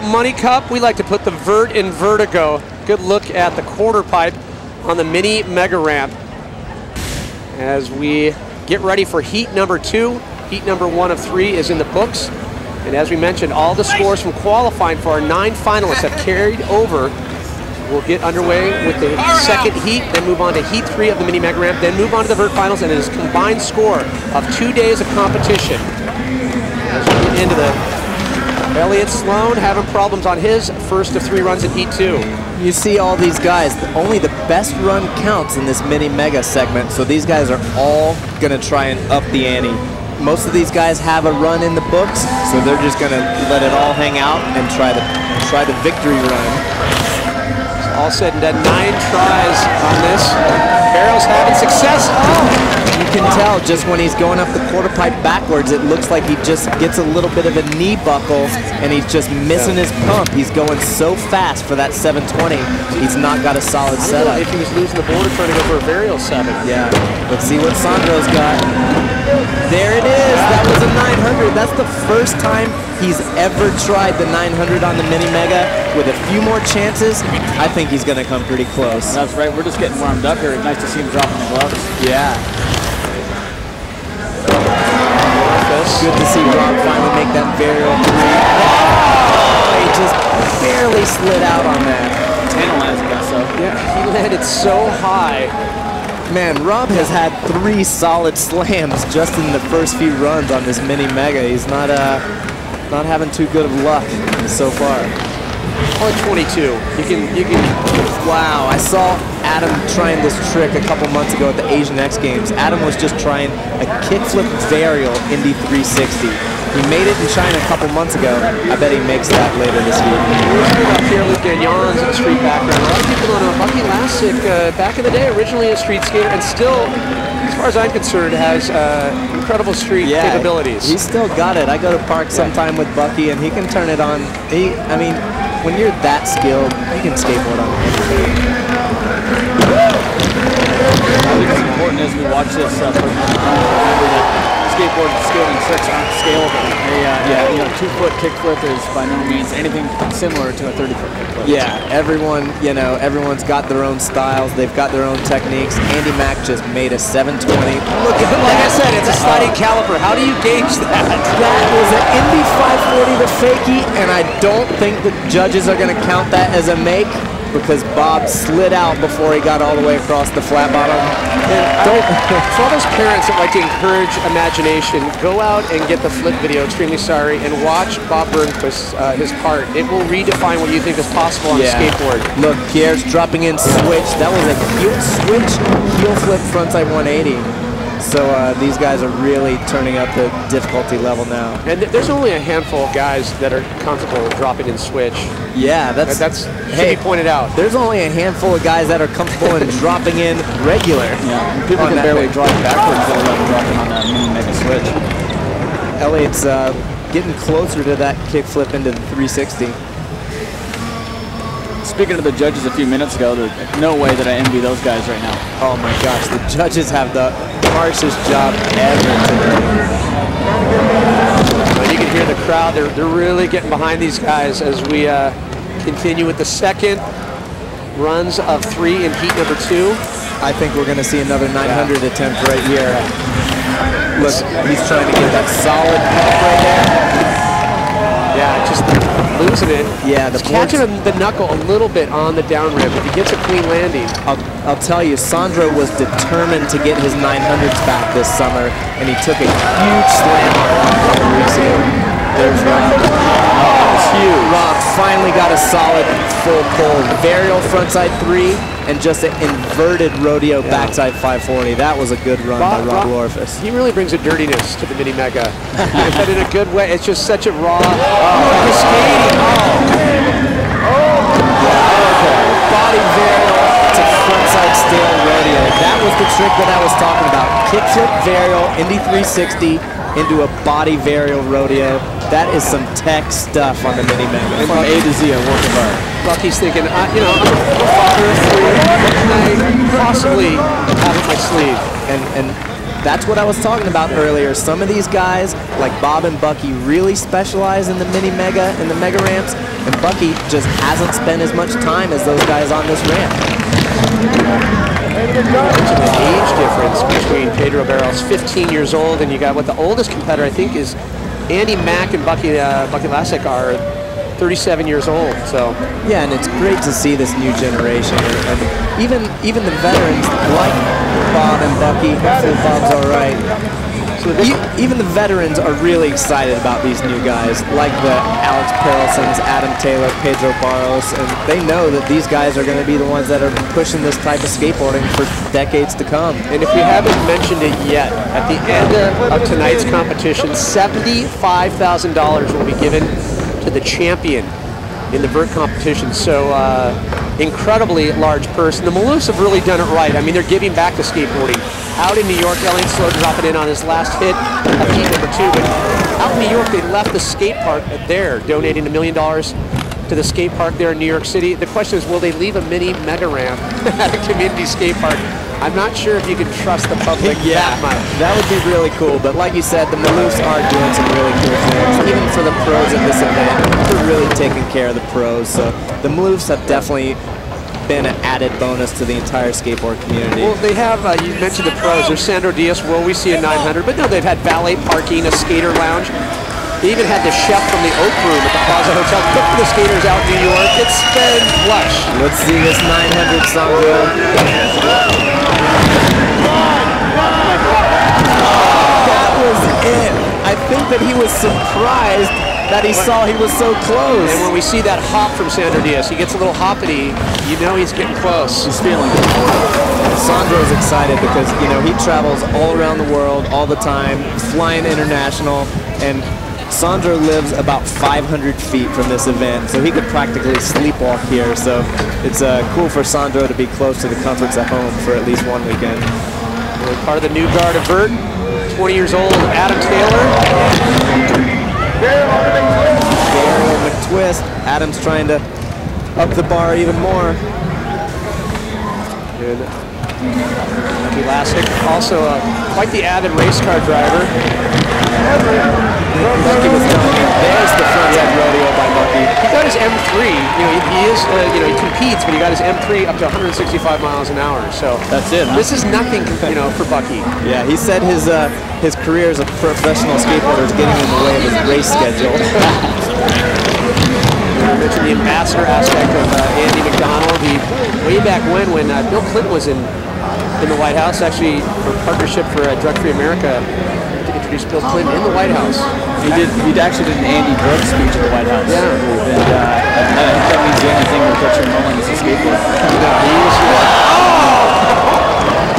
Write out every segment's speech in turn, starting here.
Money Cup. We like to put the Vert in Vertigo. Good look at the quarter pipe on the mini mega ramp as we get ready for heat number 2. Heat number 1 of 3 is in the books. And as we mentioned, all the scores from qualifying for our 9 finalists have carried over. We'll get underway with the second heat, then move on to heat 3 of the mini mega ramp, then move on to the Vert finals, and it is a combined score of 2 days of competition. As we get into the Elliott Sloan having problems on his first of 3 runs in heat 2. You see all these guys, only the best run counts in this mini mega segment, so these guys are all gonna try and up the ante. Most of these guys have a run in the books, so they're just gonna let it all hang out and try the victory run. All said and done, 9 tries on this. Barrel's having success. Oh! You can tell just when he's going up the quarter pipe backwards, it looks like he just gets a little bit of a knee buckle and he's just missing his pump. He's going so fast for that 720. He's not got a solid setup. If he was losing the border trying to go for a varial 7. Yeah. Let's see what Sandro's got. There it is. That was a 900. That's the first time he's ever tried the 900 on the mini mega. With a few more chances, I think he's going to come pretty close. That's right. We're just getting warmed up here. It's nice to see him dropping the gloves. Yeah. Good to see Rob finally make that varial 3. Oh, he just barely slid out on that. Tantalizing, I guess so. Yeah, he landed so high. Man, Rob has had 3 solid slams just in the first few runs on this mini mega. He's not having too good of luck so far. Or 22. You can. Wow, I saw Adam trying this trick a couple months ago at the Asian X Games. Adam was just trying a kickflip varial Indy 360. He made it in China a couple months ago. I bet he makes that later this year. Pierre-Luc Gagnon's street background. A lot of people don't know Bucky Lasik, back in the day, originally a street skater, and still, as far as I'm concerned, has incredible street capabilities. He's still got it. I go to park sometime with Bucky, and he can turn it on. I mean, when you're that skilled, you can skateboard on anything. I think it's important as we watch this remember that skateboard skills and tricks aren't scalable. You know, 2-foot kickflip is by no means anything similar to a 30-foot kickflip. Yeah, everyone's got their own styles. They've got their own techniques. Andy Mack just made a 720. Look at that. Like I said, it's a sliding caliper. How do you gauge that? That was an Indy 540 to fakie, and I don't think the judges are going to count that as a make, because Bob slid out before he got all the way across the flat bottom. For all those parents that like to encourage imagination, go out and get the flip video, Extremely Sorry, and watch Bob Burnquist, his part. It will redefine what you think is possible on a skateboard. Look, Pierre's dropping in switch. That was a heel switch, heel flip frontside 180. So these guys are really turning up the difficulty level now. And there's only a handful of guys that are comfortable with dropping in switch. Yeah, that's should be pointed out. There's only a handful of guys that are comfortable in dropping in regular. Yeah, people can barely drive backwards, let alone dropping on that mini mega switch. Elliott's getting closer to that kickflip into the 360. Speaking of the judges a few minutes ago, there's no way that I envy those guys right now. Oh my gosh, the judges have the harshest job ever today. Well, you can hear the crowd. They're really getting behind these guys as we continue with the second runs of 3 in heat number 2. I think we're going to see another 900 attempt right here. Look, he's trying to get that solid pump right there. Yeah, just losing it. Yeah, he's catching the knuckle a little bit on the down rib. If he gets a clean landing. I'll tell you, Sandro was determined to get his 900s back this summer, and he took a huge slam on it a couple weeks ago. There's Rob. Oh, it's huge. Rob finally got a solid full pull. Varial frontside 3 and just an inverted rodeo backside 540. That was a good run by Rob Lorfus. He really brings a dirtiness to the mini mega, but in a good way. It's just such a raw. The skating. Body varial to frontside stale rodeo. That was the trick that I was talking about. Kickflip varial, Indy 360 into a body varial rodeo. That is some tech stuff on the mini mega. And from A to Z, a work of art. Bucky's thinking, you know, I'm a father of 3. What can I possibly have up my sleeve? And that's what I was talking about earlier. Some of these guys, like Bob and Bucky, really specialize in the mini mega and the mega ramps, and Bucky just hasn't spent as much time as those guys on this ramp. It's an age difference between Pedro Barros, 15 years old, and you got what the oldest competitor, I think, is Andy Mack and Bucky Lasek are 37 years old. So yeah, and it's great to see this new generation, and even the veterans like Bob and Bucky. Hopefully Bob's all right. So even the veterans are really excited about these new guys, like the Alex Perelsons, Adam Taylor, Pedro Barros, and they know that these guys are going to be the ones that are pushing this type of skateboarding for decades to come. And if we haven't mentioned it yet, at the end of tonight's competition, $75,000 will be given to the champion in the Vert competition. So incredibly large purse. And the Maloofs have really done it right. I mean, they're giving back to skateboarding. Out in New York, Elliott Slow dropping in on his last hit of heat number 2. But out in New York, they left the skate park there, donating $1 million to the skate park there in New York City. The question is, will they leave a mini mega ramp at a community skate park? I'm not sure if you can trust the public that much. That would be really cool. But like you said, the Maloofs are doing some really cool things. Even for the pros in this event, they're really taking care of the pros. So the Maloofs have definitely been an added bonus to the entire skateboard community. Well, they have, you mentioned the pros. There's Sandro Diaz, will we see a 900? But no, they've had valet parking, a skater lounge. They even had the chef from the Oak Room at the Plaza Hotel cook for the skaters out in New York. It's been plush. Let's see this 900, Sandro. That was it. I think that he was surprised that he saw he was so close. And when we see that hop from Sandro Diaz, he gets a little hoppity, you know he's getting close. He's feeling it. Sandro's excited because, you know, he travels all around the world all the time, flying international, and Sandro lives about 500 feet from this event, so he could practically sleepwalk here. So it's cool for Sandro to be close to the comforts at home for at least one weekend. Really part of the new guard of Vert, 20 years old, Adam Taylor. Barrel McTwist. Adam's trying to up the bar even more. Good. Bucky Lasek, also quite the avid race car driver. Bucky was telling me, there's the front-end rodeo by Bucky. He got his M3. You know, he is, you know, he competes, but he got his M3 up to 165 miles an hour. So that's it. Huh? This is nothing, you know, for Bucky. Yeah, he said his career as a professional skateboarder is getting in the way of his race schedule. I mentioned the ambassador aspect of Andy McDonald. Way back when Bill Clinton was in the White House, actually for Partnership for Drug-Free America, to introduce Bill Clinton in the White House. He actually did an Andy Brooks speech at the White House. Yeah. And I think that means the only thing with Richard Mullen is a skateboard.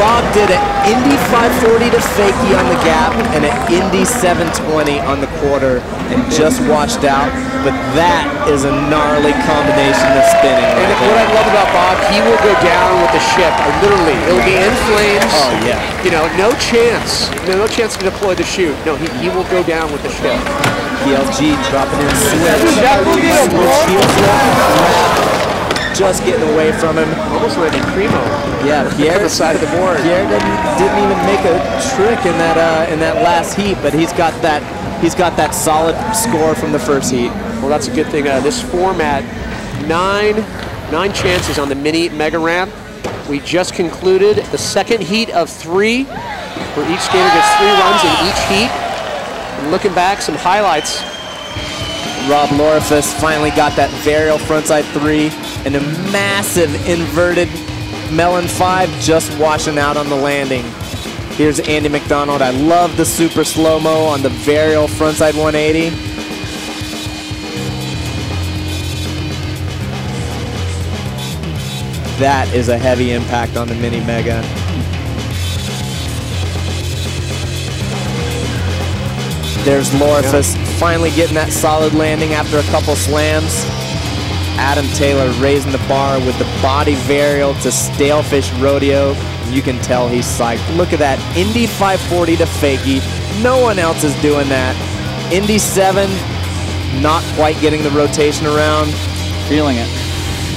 Bob did an Indy 540 to fakie on the gap and an Indy 720 on the quarter and just washed out. But that is a gnarly combination of spinning. And what I love about Bob, he will go down with the ship. Literally, it'll be in flames. Oh yeah. You know, no chance to deploy the chute. No, he will go down with the ship. PLG dropping in switch. Switch heel flip. Just getting away from him. Almost landed Primo. Yeah, Pierre on the side of the board. Pierre didn't even make a trick in that last heat, but he's got that solid score from the first heat. Well, that's a good thing. This format, nine chances on the mini mega ramp. We just concluded the second heat of 3, where each skater gets 3 runs in each heat. And looking back, some highlights. Rob Lorifus finally got that varial frontside 3 and a massive inverted Melon 5 just washing out on the landing. Here's Andy McDonald. I love the super slow-mo on the varial frontside 180. That is a heavy impact on the mini mega. There's Lorifus finally getting that solid landing after a couple slams. Adam Taylor raising the bar with the body varial to Stalefish Rodeo. You can tell he's psyched. Look at that, Indy 540 to fakie. No one else is doing that. Indy 7, not quite getting the rotation around. Feeling it.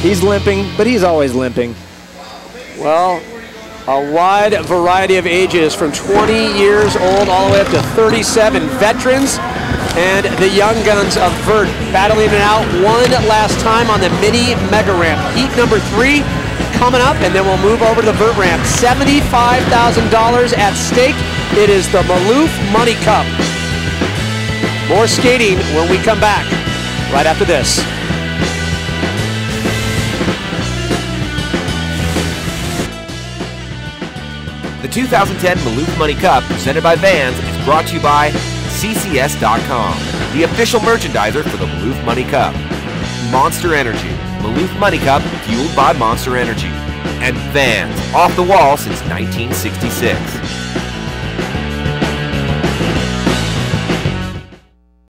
He's limping, but he's always limping. Well, A wide variety of ages from 20 years old all the way up to 37. Veterans and the young guns of Vert battling it out one last time on the mini mega ramp. Heat number 3 coming up, and then we'll move over to the Vert ramp. $75,000 at stake. It is the Maloof Money Cup. More skating when we come back right after this. The 2010 Maloof Money Cup, presented by Vans, is brought to you by CCS.com, the official merchandiser for the Maloof Money Cup. Monster Energy, Maloof Money Cup, fueled by Monster Energy. And Vans, off the wall since 1966.